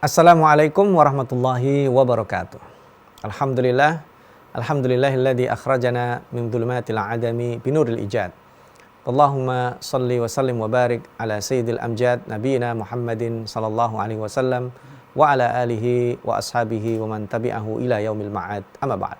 Assalamualaikum warahmatullahi wabarakatuh. Alhamdulillahilladzi akhrajana min dhulumatil adami binuril ijad. Allahumma salli wa sallim wa barik ala sayyidil amjad nabiyina Muhammadin sallallahu alaihi wasallam wa ala alihi wa ashabihi wa man tabi'ahu ila yaumil ma'ad. Amma ba'd.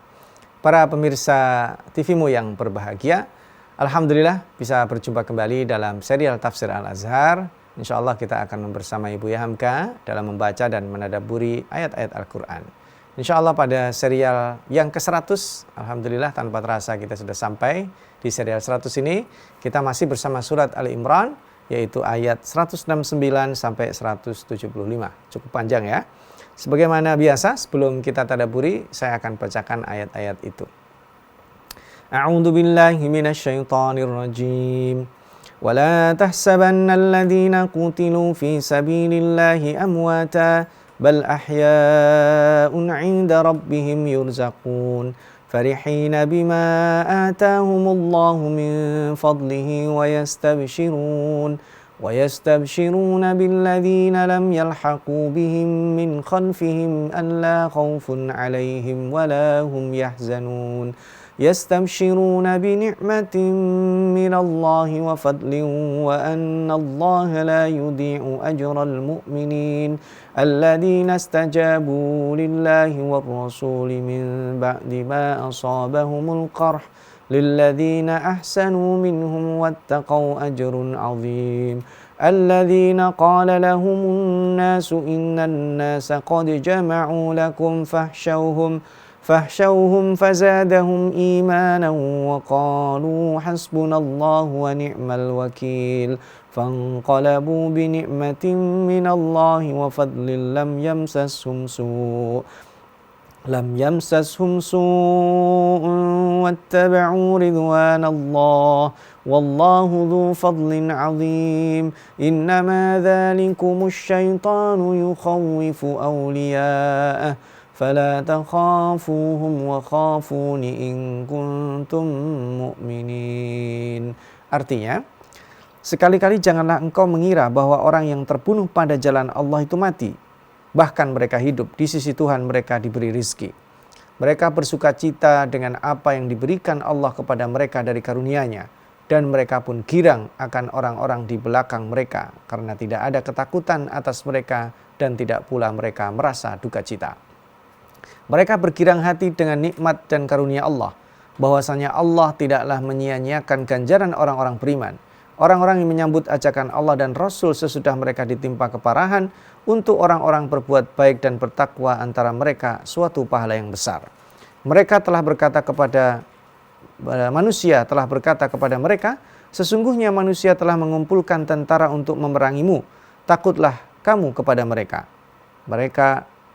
Para pemirsa TV-mu yang berbahagia, alhamdulillah bisa berjumpa kembali dalam serial Tafsir Al-Azhar. InsyaAllah kita akan bersama Ibu Yahamka dalam membaca dan menadaburi ayat-ayat Al-Quran. InsyaAllah pada serial yang ke-100, alhamdulillah tanpa terasa kita sudah sampai di serial 100 ini. Kita masih bersama surat Ali Imran, yaitu ayat 169 sampai 175. Cukup panjang ya. Sebagaimana biasa, sebelum kita tadaburi, saya akan bacakan ayat-ayat itu. A'udzu billahi minasyaitonir rajim. ولا تحسبن الذين قتلوا في سبيل الله أمواتا بل أحياء عند ربهم يرزقون فرحين بما آتاهم الله من فضله ويستبشرون بالذين لم يلحقوا بهم من خلفهم ألا خوف عليهم ولا هم يحزنون يستبشرون بنعمة من الله وفضل وأن الله لا يضيع أجر المؤمنين الذين استجابوا لله والرسول من بعد ما أصابهم القرح للذين أحسنوا منهم واتقوا أجر عظيم الذين قال لهم الناس إن الناس قد جمعوا لكم فاحشوهم فزادهم إيمانا وقالوا حسبنا الله ونعم الوكيل فانقلبوا بنعمة من الله وفضل لم يمسسهم سوء واتبعوا رضوان الله والله ذو فضل عظيم إنما ذلكم الشيطان يخوف أولياءه فلا تخافوهم وخافون إن كنتم مؤمنين. Artinya, sekali-kali janganlah engkau mengira bahwa orang yang terbunuh pada jalan Allah itu mati. Bahkan mereka hidup, di sisi Tuhan mereka diberi rizki. Mereka bersuka cita dengan apa yang diberikan Allah kepada mereka dari karunia-Nya. Dan mereka pun girang akan orang-orang di belakang mereka, karena tidak ada ketakutan atas mereka dan tidak pula mereka merasa duka cita. Mereka bergirang hati dengan nikmat dan karunia Allah, bahwasanya Allah tidaklah menyia-nyiakan ganjaran orang-orang beriman. Orang-orang yang menyambut ajakan Allah dan Rasul sesudah mereka ditimpa keparahan, untuk orang-orang berbuat baik dan bertakwa antara mereka suatu pahala yang besar. Manusia telah berkata kepada mereka, sesungguhnya manusia telah mengumpulkan tentara untuk memerangimu, takutlah kamu kepada mereka.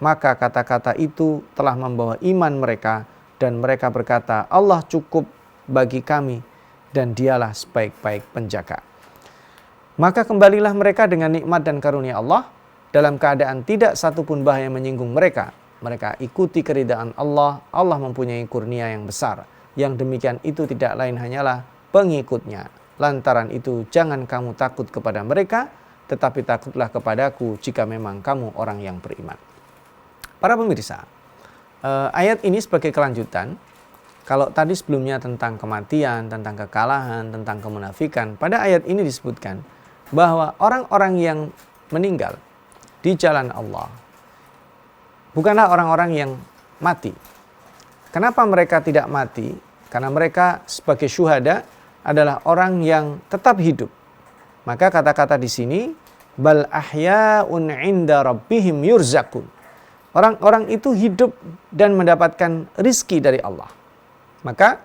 Maka kata-kata itu telah membawa iman mereka, dan mereka berkata, Allah cukup bagi kami dan dialah sebaik-baik penjaga. Maka kembalilah mereka dengan nikmat dan karunia Allah, dalam keadaan tidak satupun bahaya menyinggung mereka. Mereka ikuti keridaan Allah, Allah mempunyai kurnia yang besar. Yang demikian itu tidak lain hanyalah pengikutnya. Lantaran itu jangan kamu takut kepada mereka, tetapi takutlah kepadaku jika memang kamu orang yang beriman. Para pemirsa, ayat ini sebagai kelanjutan. Kalau tadi sebelumnya tentang kematian, tentang kekalahan, tentang kemunafikan, pada ayat ini disebutkan bahwa orang-orang yang meninggal di jalan Allah bukanlah orang-orang yang mati. Kenapa mereka tidak mati? Karena mereka sebagai syuhada adalah orang yang tetap hidup. Maka kata-kata di sini, bal ahya'un 'inda rabbihim yurzaqun. Orang-orang itu hidup dan mendapatkan rizki dari Allah. Maka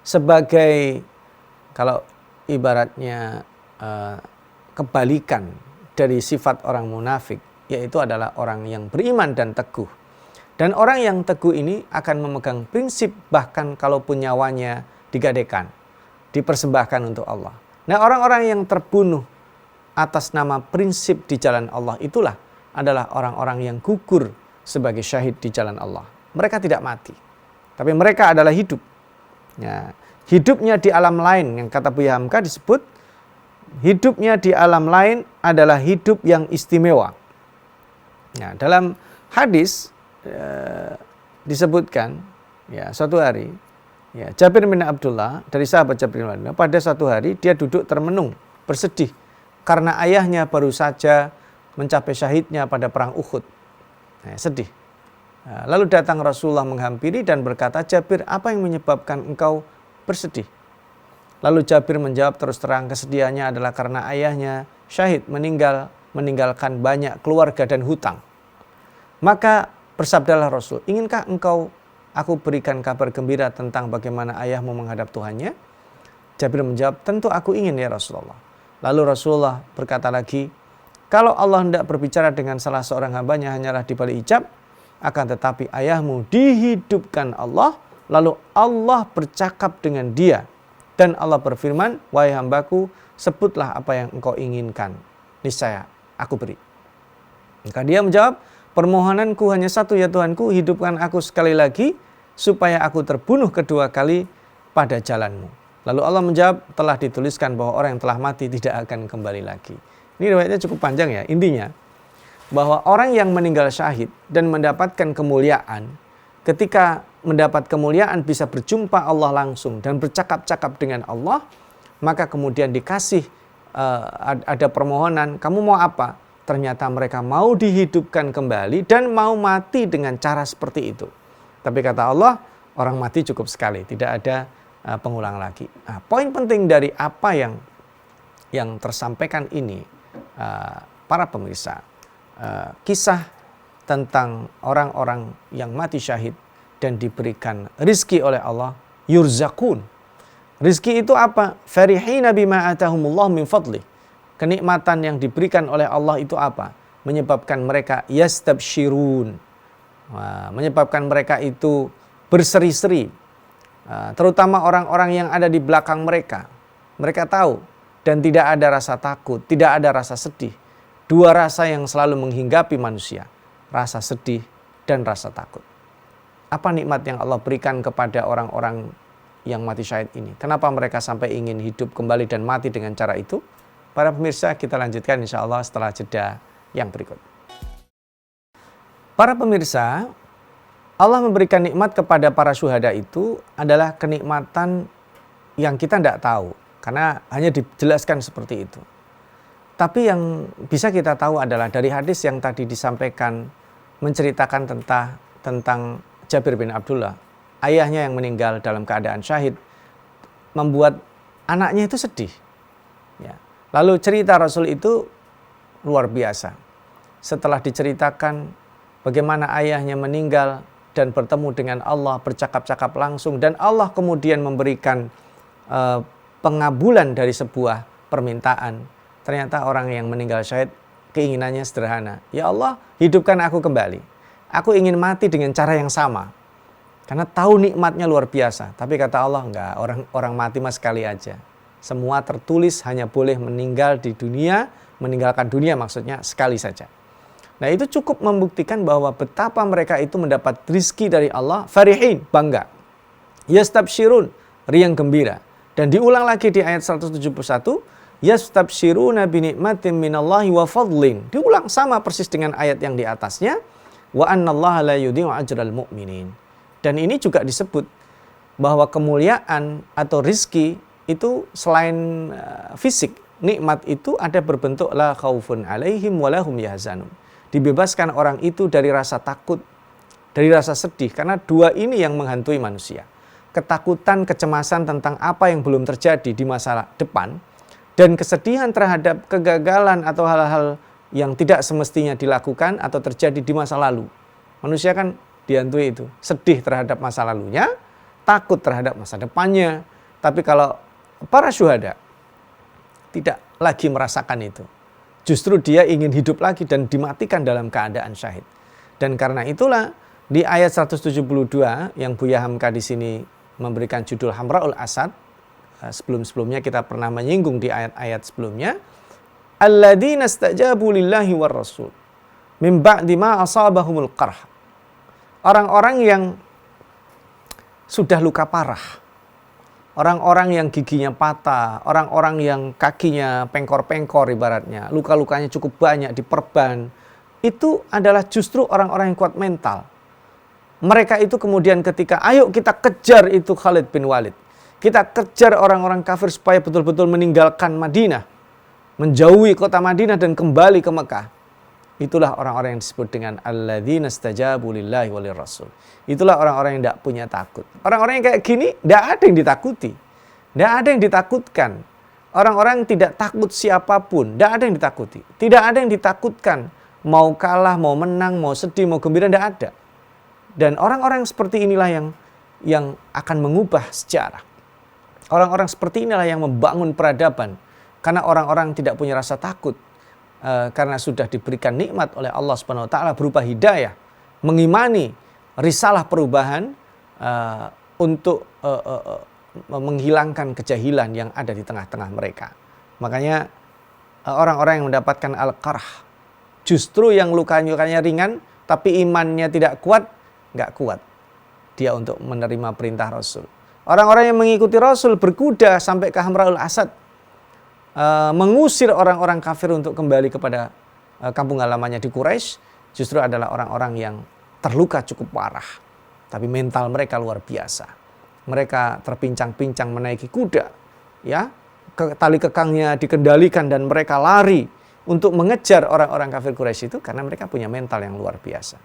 sebagai, kalau ibaratnya kebalikan dari sifat orang munafik, yaitu adalah orang yang beriman dan teguh. Dan orang yang teguh ini akan memegang prinsip, bahkan kalaupun nyawanya digadaikan, dipersembahkan untuk Allah. Nah, orang-orang yang terbunuh atas nama prinsip di jalan Allah itulah adalah orang-orang yang gugur sebagai syahid di jalan Allah. Mereka tidak mati, tapi mereka adalah hidup. Ya, hidupnya di alam lain, yang kata Buya Hamka disebut hidupnya di alam lain adalah hidup yang istimewa. Nah, dalam hadis disebutkan ya suatu hari ya Jabir bin Abdullah dari sahabat Jabir bin Abdullah pada suatu hari dia duduk termenung bersedih karena ayahnya baru saja mencapai syahidnya pada perang Uhud. Nah, sedih. Nah, lalu datang Rasulullah menghampiri dan berkata, Jabir, apa yang menyebabkan engkau bersedih? Lalu Jabir menjawab terus terang, kesedihannya adalah karena ayahnya syahid meninggalkan banyak keluarga dan hutang. Maka bersabdalah Rasul, inginkah aku berikan kabar gembira tentang bagaimana ayahmu menghadap Tuhannya? Jabir menjawab, tentu aku ingin ya Rasulullah. Lalu Rasulullah berkata lagi, kalau Allah hendak berbicara dengan salah seorang hambanya hanyalah di balik hijab, akan tetapi ayahmu dihidupkan Allah, lalu Allah bercakap dengan dia. Dan Allah berfirman, wahai hambaku, sebutlah apa yang engkau inginkan. Niscaya aku beri. Maka dia menjawab, permohonanku hanya satu ya Tuhanku, hidupkan aku sekali lagi, supaya aku terbunuh kedua kali pada jalanmu. Lalu Allah menjawab, telah dituliskan bahwa orang yang telah mati tidak akan kembali lagi. Ini riwayatnya cukup panjang ya, intinya bahwa orang yang meninggal syahid dan mendapatkan kemuliaan, ketika mendapat kemuliaan bisa berjumpa Allah langsung dan bercakap-cakap dengan Allah, maka kemudian dikasih ada permohonan, kamu mau apa? Ternyata mereka mau dihidupkan kembali dan mau mati dengan cara seperti itu. Tapi kata Allah, orang mati cukup sekali, tidak ada pengulang lagi. Nah, poin penting dari apa yang tersampaikan ini, para pemirsa, kisah tentang orang-orang yang mati syahid dan diberikan rizki oleh Allah, yurzakun. Rizki itu apa? Farihina bima atahumullah min fadlih. Kenikmatan yang diberikan oleh Allah itu apa? Menyebabkan mereka yastabshirun. Menyebabkan mereka itu berseri-seri. Terutama orang-orang yang ada di belakang mereka. Mereka tahu dan tidak ada rasa takut, tidak ada rasa sedih. Dua rasa yang selalu menghinggapi manusia, rasa sedih dan rasa takut. Apa nikmat yang Allah berikan kepada orang-orang yang mati syahid ini? Kenapa mereka sampai ingin hidup kembali dan mati dengan cara itu? Para pemirsa, kita lanjutkan insya Allah setelah jeda yang berikut. Para pemirsa, Allah memberikan nikmat kepada para syuhada itu adalah kenikmatan yang kita tidak tahu, karena hanya dijelaskan seperti itu. Tapi yang bisa kita tahu adalah dari hadis yang tadi disampaikan menceritakan tentang Jabir bin Abdullah, ayahnya yang meninggal dalam keadaan syahid, membuat anaknya itu sedih. Ya. Lalu cerita Rasul itu luar biasa. Setelah diceritakan bagaimana ayahnya meninggal dan bertemu dengan Allah, bercakap-cakap langsung, dan Allah kemudian memberikan pengabulan dari sebuah permintaan. Ternyata orang yang meninggal syahid keinginannya sederhana. Ya Allah, hidupkan aku kembali. Aku ingin mati dengan cara yang sama. Karena tahu nikmatnya luar biasa. Tapi kata Allah, enggak, orang mati mas sekali aja. Semua tertulis hanya boleh meninggal di dunia, meninggalkan dunia maksudnya sekali saja. Nah, itu cukup membuktikan bahwa betapa mereka itu mendapat rizki dari Allah, farihin, bangga. Yastabshirun, riang gembira. Dan diulang lagi di ayat 171, yastabshiruna binikmatin minallahi wa fadlin. Diulang sama persis dengan ayat yang di atasnya, wa annallaha la yudhi'u ajral mu'minin. Dan ini juga disebut bahwa kemuliaan atau rizki itu selain fisik, nikmat itu ada berbentuk la khaufun alaihim wa lahum yahzanun. Dibebaskan orang itu dari rasa takut, dari rasa sedih, karena dua ini yang menghantui manusia. Ketakutan, kecemasan tentang apa yang belum terjadi di masa depan, dan kesedihan terhadap kegagalan atau hal-hal yang tidak semestinya dilakukan atau terjadi di masa lalu. Manusia kan dihantui itu, sedih terhadap masa lalunya, takut terhadap masa depannya. Tapi kalau para syuhada tidak lagi merasakan itu. Justru dia ingin hidup lagi dan dimatikan dalam keadaan syahid. Dan karena itulah di ayat 172 yang Buya Hamka di sini memberikan judul Hamraul Asad, sebelum-sebelumnya kita pernah menyinggung di ayat-ayat sebelumnya, alladzina istajabu lillahi war rasul min ba'di ma asabahumul qarh. Orang-orang yang sudah luka parah, orang-orang yang giginya patah, orang-orang yang kakinya pengkor-pengkor ibaratnya, luka-lukanya cukup banyak, diperban, itu adalah justru orang-orang yang kuat mental. Mereka itu kemudian ketika ayo kita kejar itu Khalid bin Walid. Kita kejar orang-orang kafir supaya betul-betul meninggalkan Madinah. Menjauhi kota Madinah dan kembali ke Mekah. Itulah orang-orang yang disebut dengan alladzina istajabu lillahi walir rasul. Itulah orang-orang yang tidak punya takut. Orang-orang yang kayak gini tidak ada yang ditakuti. Tidak ada yang ditakutkan. Orang-orang yang tidak takut siapapun. Tidak ada yang ditakuti. Tidak ada yang ditakutkan. Mau kalah, mau menang, mau sedih, mau gembira, tidak ada. Dan orang-orang seperti inilah yang akan mengubah sejarah. Orang-orang seperti inilah yang membangun peradaban. Karena orang-orang tidak punya rasa takut. Karena sudah diberikan nikmat oleh Allah Subhanahu wa taala berupa hidayah, mengimani risalah perubahan untuk menghilangkan kejahilan yang ada di tengah-tengah mereka. Makanya orang-orang yang mendapatkan al-qarh, justru yang lukanya ringan tapi imannya tidak kuat, nggak kuat dia untuk menerima perintah Rasul. Orang-orang yang mengikuti Rasul berkuda sampai ke Hamraul Asad, mengusir orang-orang kafir untuk kembali kepada kampung halamannya di Quraisy, justru adalah orang-orang yang terluka cukup parah. Tapi mental mereka luar biasa. Mereka terpincang-pincang menaiki kuda, ya, tali kekangnya dikendalikan dan mereka lari untuk mengejar orang-orang kafir Quraisy itu karena mereka punya mental yang luar biasa.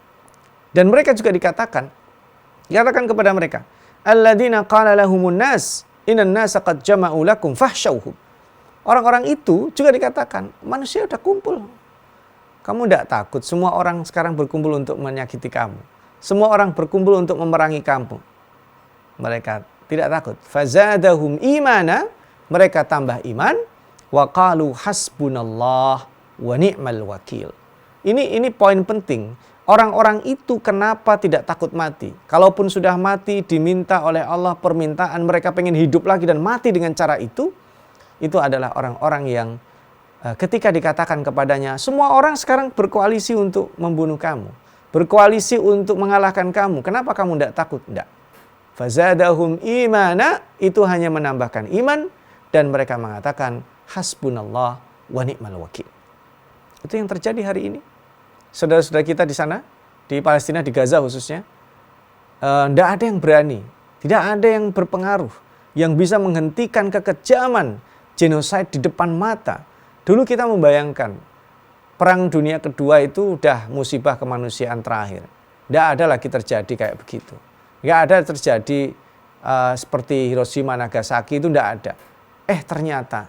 Dan mereka juga dikatakan kepada mereka, alladzina qala lahumun nas innan nasa qad jama'u lakum fahsyauhum. Orang-orang itu juga dikatakan, manusia udah kumpul. Kamu tidak takut, semua orang sekarang berkumpul untuk menyakiti kamu. Semua orang berkumpul untuk memerangi kamu. Mereka tidak takut. Fazadahum imana, mereka tambah iman. Wa qalu hasbunallah wa ni'mal wakil. Ini poin penting. Orang-orang itu kenapa tidak takut mati? Kalaupun sudah mati, diminta oleh Allah permintaan, mereka pengen hidup lagi dan mati dengan cara itu adalah orang-orang yang ketika dikatakan kepadanya, semua orang sekarang berkoalisi untuk membunuh kamu, berkoalisi untuk mengalahkan kamu, kenapa kamu tidak takut? Tidak. Fazadahum imana, itu hanya menambahkan iman, dan mereka mengatakan hasbunallah wa ni'mal wakil. Itu yang terjadi hari ini. Saudara-saudara kita di sana, di Palestina, di Gaza khususnya, tidak ada yang berani, tidak ada yang berpengaruh, yang bisa menghentikan kekejaman genosid di depan mata. Dulu kita membayangkan Perang Dunia Kedua itu udah musibah kemanusiaan terakhir. Tidak ada lagi terjadi kayak begitu. Tidak ada terjadi seperti Hiroshima Nagasaki, itu tidak ada. Ternyata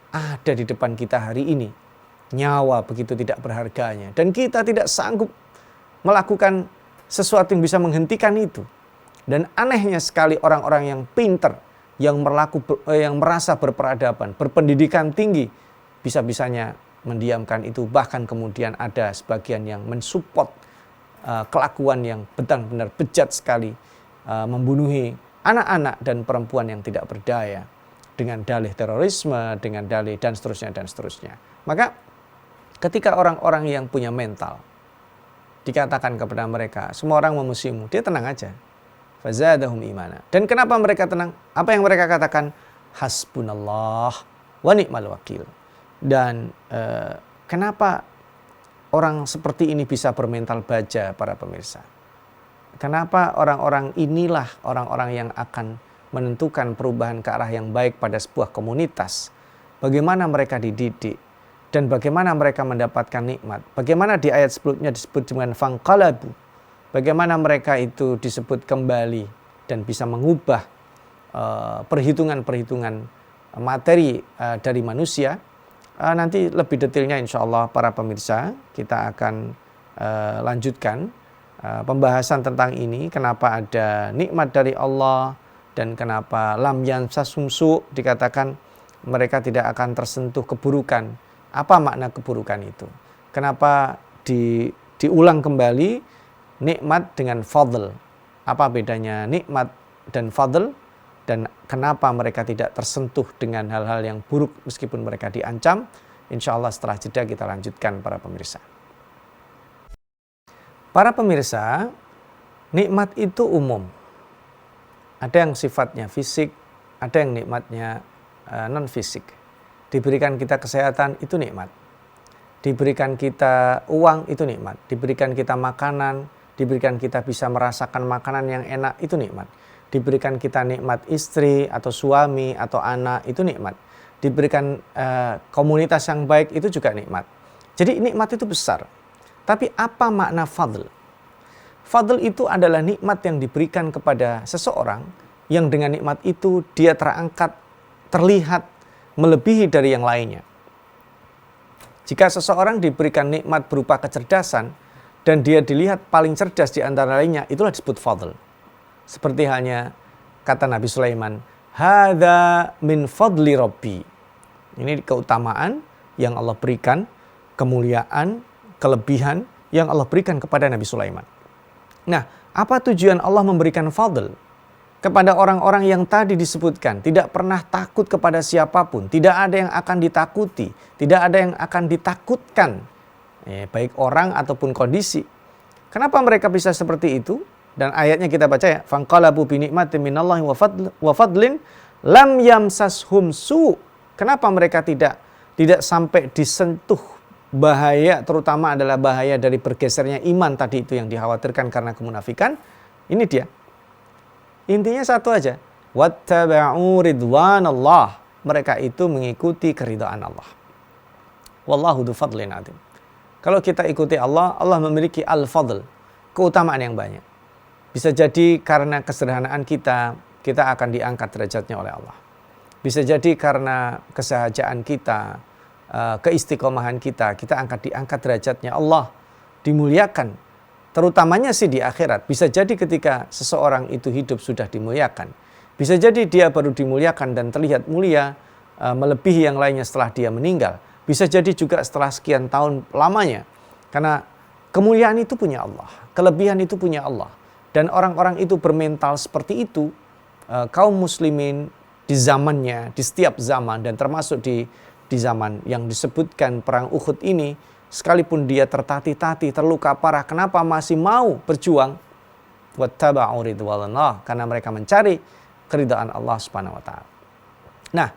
ada di depan kita hari ini. Nyawa begitu tidak berharganya. Dan kita tidak sanggup melakukan sesuatu yang bisa menghentikan itu. Dan anehnya sekali orang-orang yang pinter, yang merasa berperadaban, berpendidikan tinggi, bisa-bisanya mendiamkan itu. Bahkan kemudian ada sebagian yang mensupport kelakuan yang benar-benar bejat sekali, membunuhi anak-anak dan perempuan yang tidak berdaya dengan dalih terorisme, dengan dalih dan seterusnya dan seterusnya. Maka ketika orang-orang yang punya mental dikatakan kepada mereka, semua orang memusuhimu, dia tenang aja. Fazadahum imana. Dan kenapa mereka tenang? Apa yang mereka katakan? Hasbunallah wa ni'mal wakil. Dan kenapa orang seperti ini bisa bermental baja, para pemirsa? Kenapa orang-orang inilah orang-orang yang akan menentukan perubahan ke arah yang baik pada sebuah komunitas? Bagaimana mereka dididik? Dan bagaimana mereka mendapatkan nikmat? Bagaimana di ayat sebelumnya disebut dengan fangqalabu? Bagaimana mereka itu disebut kembali dan bisa mengubah perhitungan-perhitungan materi dari manusia. Nanti lebih detailnya insya Allah para pemirsa kita akan lanjutkan pembahasan tentang ini. Kenapa ada nikmat dari Allah dan kenapa lam yansasum su dikatakan mereka tidak akan tersentuh keburukan. Apa makna keburukan itu? Kenapa diulang kembali nikmat dengan fadl? Apa bedanya nikmat dan fadl? Dan kenapa mereka tidak tersentuh dengan hal-hal yang buruk meskipun mereka diancam? Insya Allah setelah jeda kita lanjutkan para pemirsa. Para pemirsa, nikmat itu umum. Ada yang sifatnya fisik, ada yang nikmatnya non fisik. Diberikan kita kesehatan itu nikmat. diberikan kita uang itu nikmat, diberikan kita makanan, diberikan kita bisa merasakan makanan yang enak itu nikmat, diberikan kita nikmat istri atau suami atau anak itu nikmat, diberikan komunitas yang baik itu juga nikmat. Jadi nikmat itu besar. Tapi apa makna fadl? Fadl itu adalah nikmat yang diberikan kepada seseorang yang dengan nikmat itu dia terangkat, terlihat melebihi dari yang lainnya. Jika seseorang diberikan nikmat berupa kecerdasan dan dia dilihat paling cerdas di antara lainnya, itulah disebut fadl. Seperti halnya kata Nabi Sulaiman, "Hadza min fadli Rabbi." Ini keutamaan yang Allah berikan, kemuliaan, kelebihan yang Allah berikan kepada Nabi Sulaiman. Nah, apa tujuan Allah memberikan fadl kepada orang-orang yang tadi disebutkan? Tidak pernah takut kepada siapapun, tidak ada yang akan ditakuti, tidak ada yang akan ditakutkan, baik orang ataupun kondisi. Kenapa mereka bisa seperti itu? Dan ayatnya kita baca ya, fanqalabu bi ni'matin minallahi wa fadlin lam yamsashum su. Kenapa mereka tidak sampai disentuh bahaya, terutama adalah bahaya dari bergesernya iman tadi itu yang dikhawatirkan karena kemunafikan? Ini dia. Intinya satu aja, wattaba'u ridwanallah. Mereka itu mengikuti keridhaan Allah. Wallahu dzu fadlin adzim. Kalau kita ikuti Allah, Allah memiliki al-fadl, keutamaan yang banyak. Bisa jadi karena kesederhanaan kita akan diangkat derajatnya oleh Allah. Bisa jadi karena kesahajaan kita, keistiqomahan kita diangkat derajatnya Allah, dimuliakan. Terutamanya sih di akhirat. Bisa jadi ketika seseorang itu hidup sudah dimuliakan. Bisa jadi dia baru dimuliakan dan terlihat mulia melebihi yang lainnya setelah dia meninggal. Bisa jadi juga setelah sekian tahun lamanya. Karena kemuliaan itu punya Allah, kelebihan itu punya Allah. Dan orang-orang itu bermental seperti itu, kaum muslimin di zamannya, di setiap zaman dan termasuk di zaman yang disebutkan perang Uhud ini, sekalipun dia tertatih-tatih, terluka parah, kenapa masih mau berjuang? Wattaba'u ridwanallah, karena mereka mencari keridhaan Allah Subhanahu wa taala. Nah,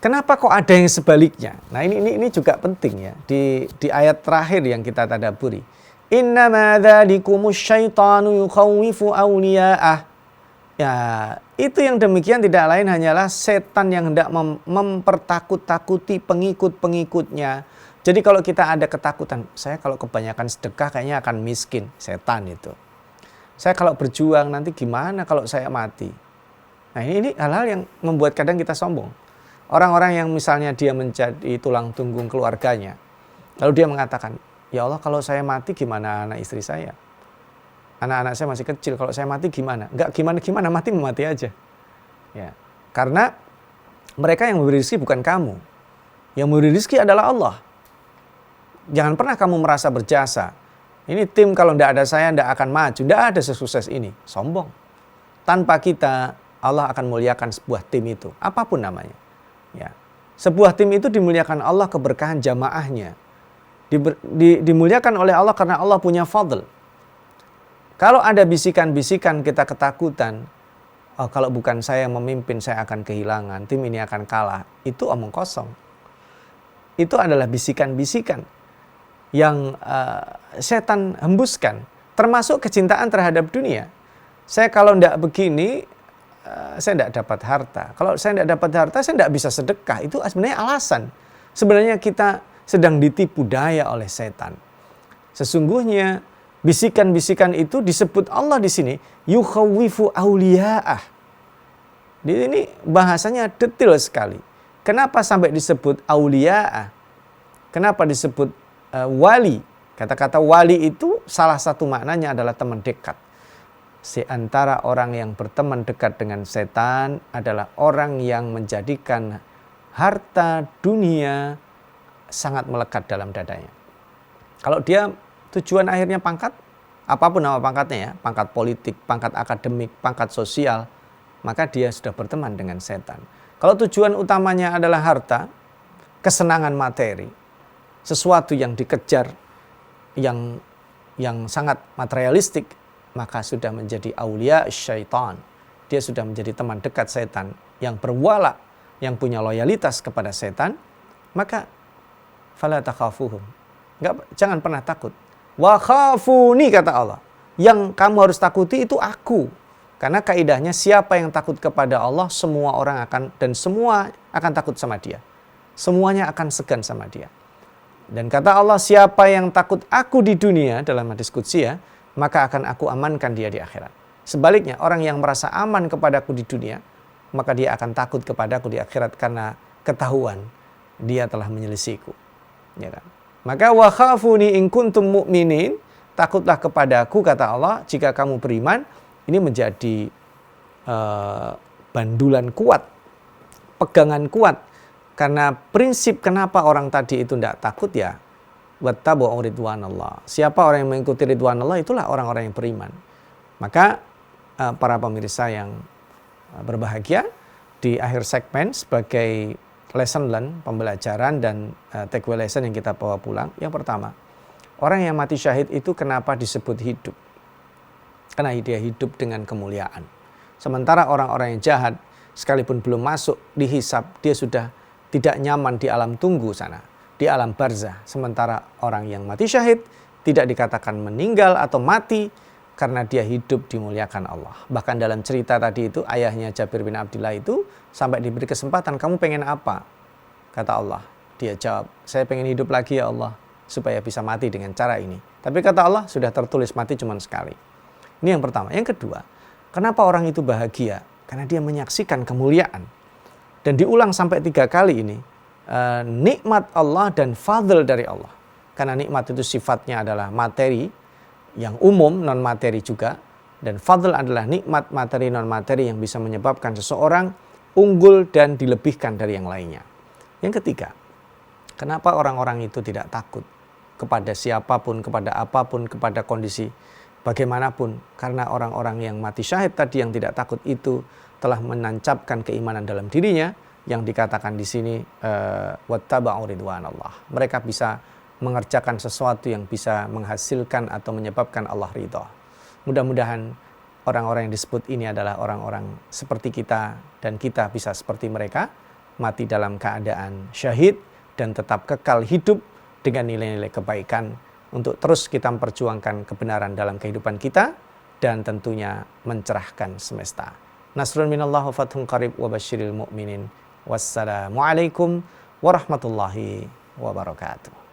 kenapa kok ada yang sebaliknya? Nah, ini juga penting ya di ayat terakhir yang kita tadabburi. Innama dzalikumus syaitanu yukhawwifu awliya'ah. Ya, itu yang demikian tidak lain hanyalah setan yang hendak mempertakut-takuti pengikut-pengikutnya. Jadi kalau kita ada ketakutan, saya kalau kebanyakan sedekah kayaknya akan miskin, setan itu. Saya kalau berjuang nanti gimana kalau saya mati? Nah, ini hal-hal yang membuat kadang kita sombong. Orang-orang yang misalnya dia menjadi tulang punggung keluarganya, lalu dia mengatakan, ya Allah kalau saya mati gimana anak istri saya? Anak-anak saya masih kecil, kalau saya mati gimana? Enggak gimana-gimana, mati aja. Ya, karena mereka yang memberi rezeki bukan kamu. Yang memberi rezeki adalah Allah. Jangan pernah kamu merasa berjasa. Ini tim kalau tidak ada saya tidak akan maju. Tidak ada sesukses ini. Sombong. Tanpa kita, Allah akan muliakan sebuah tim itu. Apapun namanya. Ya. Sebuah tim itu dimuliakan Allah keberkahan jamaahnya. Dimuliakan oleh Allah karena Allah punya fadl. Kalau ada bisikan-bisikan kita ketakutan, oh, kalau bukan saya yang memimpin saya akan kehilangan, tim ini akan kalah. Itu omong kosong. Itu adalah bisikan-bisikan yang setan hembuskan, termasuk kecintaan terhadap dunia. Saya kalau tidak begini, saya tidak dapat harta. Kalau saya tidak dapat harta, saya tidak bisa sedekah. Itu sebenarnya alasan. Sebenarnya kita sedang ditipu daya oleh setan. Sesungguhnya bisikan-bisikan itu disebut Allah di sini, yukhawwifu awliya'ah. Di sini bahasanya detail sekali. Kenapa sampai disebut awliya'ah? Kenapa disebut wali? Kata-kata wali itu salah satu maknanya adalah teman dekat. Di antara orang yang berteman dekat dengan setan adalah orang yang menjadikan harta dunia sangat melekat dalam dadanya. Kalau dia tujuan akhirnya pangkat, apapun nama pangkatnya ya, pangkat politik, pangkat akademik, pangkat sosial, maka dia sudah berteman dengan setan. Kalau tujuan utamanya adalah harta, kesenangan materi, sesuatu yang dikejar, yang sangat materialistik, maka sudah menjadi aulia syaitan. Dia sudah menjadi teman dekat setan, yang berwala, yang punya loyalitas kepada setan, maka fala takhafuhum. Jangan pernah takut. Wa khafuni, kata Allah. Yang kamu harus takuti itu aku. Karena kaidahnya siapa yang takut kepada Allah, semua orang semua akan takut sama dia. Semuanya akan segan sama dia. Dan kata Allah, siapa yang takut aku di dunia, dalam hadis qudsi ya, maka akan aku amankan dia di akhirat. Sebaliknya, orang yang merasa aman kepadaku di dunia, maka dia akan takut kepadaku di akhirat karena ketahuan dia telah menyelisihiku. Ya kan? Maka wa khafuni in kuntum mu'minin, takutlah kepadaku, kata Allah, jika kamu beriman. Ini menjadi bandulan kuat, pegangan kuat. Karena prinsip kenapa orang tadi itu tidak takut ya, wattabu'u ridwanallah. Siapa orang yang mengikuti ridwanallah, itulah orang-orang yang beriman. Maka para pemirsa yang berbahagia, di akhir segmen sebagai lesson learn, pembelajaran dan takeaway lesson yang kita bawa pulang. Yang pertama, orang yang mati syahid itu kenapa disebut hidup? Karena dia hidup dengan kemuliaan. Sementara orang-orang yang jahat, sekalipun belum masuk dihisab, dia sudah tidak nyaman di alam tunggu sana, di alam barzah. Sementara orang yang mati syahid tidak dikatakan meninggal atau mati, karena dia hidup dimuliakan Allah. Bahkan dalam cerita tadi itu, ayahnya Jabir bin Abdullah itu sampai diberi kesempatan, kamu pengen apa? Kata Allah. Dia jawab, saya pengen hidup lagi ya Allah, supaya bisa mati dengan cara ini. Tapi kata Allah, sudah tertulis mati cuma sekali. Ini yang pertama. Yang kedua, kenapa orang itu bahagia? Karena dia menyaksikan kemuliaan. Dan diulang sampai 3 kali ini. Nikmat Allah dan fadl dari Allah. Karena nikmat itu sifatnya adalah materi yang umum, non materi juga. Dan fadl adalah nikmat materi non materi yang bisa menyebabkan seseorang unggul dan dilebihkan dari yang lainnya. Yang ketiga, kenapa orang-orang itu tidak takut kepada siapapun, kepada apapun, kepada kondisi bagaimanapun? Karena orang-orang yang mati syahid tadi yang tidak takut itu telah menancapkan keimanan dalam dirinya, yang dikatakan di sini wattaba'u ridwanallah. Mereka bisa mengerjakan sesuatu yang bisa menghasilkan atau menyebabkan Allah ridha. Mudah-mudahan orang-orang yang disebut ini adalah orang-orang seperti kita, dan kita bisa seperti mereka, mati dalam keadaan syahid dan tetap kekal hidup dengan nilai-nilai kebaikan, untuk terus kita memperjuangkan kebenaran dalam kehidupan kita dan tentunya mencerahkan semesta. Nasrun minallah wa fathun qarib wa basyiril mu'minin. Wassalamualaikum warahmatullahi wabarakatuh.